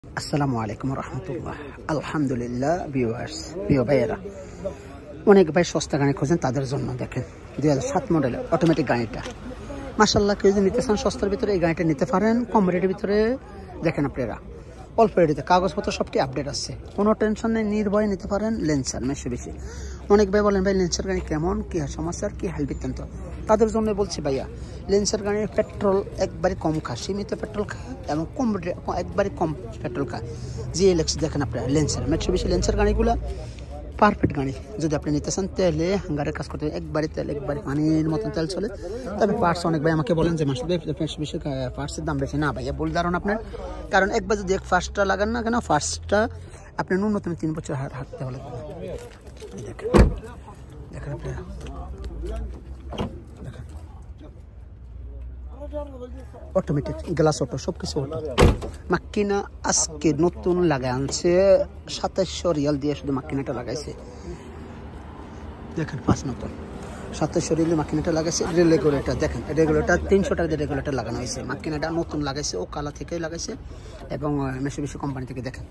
আসসালামু আলাইকুম রহমতুল্লাহ। আলহামদুলিল্লাহ ভিউয়ার্স, প্রিয় ভাইয়েরা, অনেক ভাই সস্তা গাড়ি খোঁজেন, তাদের জন্য দেখেন 2007 মডেলের অটোমেটিক গাড়িটা। মাশাআল্লাহ, কেউ যদি নিতে চান সস্তার ভিতরে এই গাড়িটা নিতে পারেন। কম রেটের ভিতরে দেখেন আপনারা, অল্প রেটে কাগজপত্র সবটি আপডেট আছে, কোনো টেনশন নেই, নির্ভয়ে নিতে পারেন। লেন্সার বেশি অনেক ভাই বলেন ভাই লেন্সার গাড়ি কেমন, কী সমস্যার, কী হেল্প বৃত্তান্ত, তাদের জন্য বলছি ভাইয়া, লেন্সার গাড়ির পেট্রোল একবারে কম খায়, সীমিত পেট্রোল খায় এবং কম একবারে কম পেট্রোল খায়। জিএলএক্স দেখেন আপনারা, লেন্সার বেশি লেন্সার গাড়িগুলো পারফেক্ট গাড়ি। যদি আপনি নিতে চান তেলে হাঙ্গারের কাজ করতে একবারে তেল, একবারে পানির মতন তেল চলে। তবে পার্টস অনেক ভাই আমাকে বলেন যে মাসুদ ভাই বেশি পার্টসের দাম বেশি। না ভাইয়া, ভুল ধারণা আপনার। কারণ একবার যদি ফার্স্টটা লাগান না কেন, ফার্স্টটা আপনি ন্যূনতম 3 বছর হাঁটতে হলে দেখেন দেখেন আপনারা, দেখেন অটোমেটিক গ্লাস অটো, সব কিছু অটো। মাক্কিনা আজকে নতুন লাগাই আনছে, 2700 রিয়াল দিয়ে শুধু মাক্কিনাটা লাগাইছে। দেখেন পাঁচ নতুন 2700 রিয়াল মাক্কিনাটা লাগাইছে। রেগুলেটর দেখেন, রেগুলেটর 300 টাকা দিয়ে রেগুলেটর লাগানো হয়েছে। মাক্কিনাটা নতুন লাগাইছে, ও কালা থেকেই লাগাইছে এবং মেশিবিশি কোম্পানি থেকে। দেখেন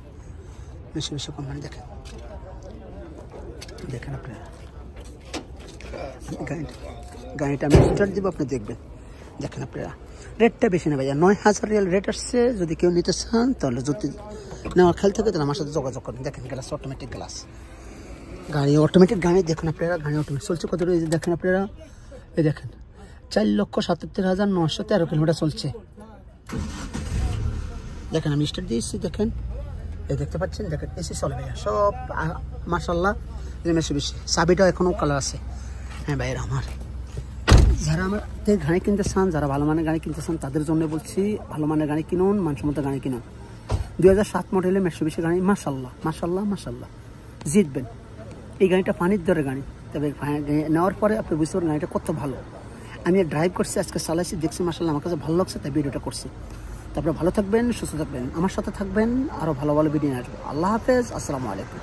মেশিবিশি কোম্পানি, দেখেন দেখেন আপনারা গাড়িটা আমি স্টার্ট দিব, আপনি দেখবেন। দেখেন আপনারা, রেটটা বেশি না ভাইয়া, 9000 রিয়াল রেট আসছে। যদি কেউ নিতে চান তাহলে যদি নেওয়ার খেয়াল থাকে তাহলে আমার সাথে যোগাযোগ করেন। দেখেন গ্লাস অটোমেটিক গ্লাস গাড়ি, অটোমেটিক গাড়ি। দেখুন আপনারা, গাড়ি অটোমেটিক চলছে কত, দেখেন আপনারা, এই দেখেন 4,77,913 কিলোমিটার চলছে। দেখেন আমি স্টার্ট দিয়েছি, দেখেন এই দেখতে পাচ্ছেন, দেখেন এসি চলে ভাইয়া সব মাশাআল্লাহ। বেশি চাবিটাও এখনও কালার আছে। হ্যাঁ ভাইয়েরা আমার, যারা আমাদের গাড়ি কিনতে চান, যারা ভালো মানের গাড়ি কিনতে চান, তাদের জন্য বলছি ভালো মানের গাড়ি কিনুন, মানসম্মত গাড়ি কিনুন। 2007 মডেলের মেশিবিশি গাড়ি, মাশাআল্লাহ মাশাআল্লাহ মাশাআল্লাহ, জিতবেন। এই গাড়িটা পানির দরে গাড়ি, তবে নেওয়ার পরে আপনি বুঝতে পারেন গাড়িটা কত ভালো। আমি ড্রাইভ করছি, আজকে চালাইছি, দেখছি মাশাআল্লাহ, আমার কাছে ভালো লাগছে, তাই ভিডিওটা করছি। তারপরে ভালো থাকবেন, সুস্থ থাকবেন, আমার সাথে থাকবেন, আরও ভালো ভালো ভিডিও আসবে। আল্লাহ হাফেজ, আসসালামু আলাইকুম।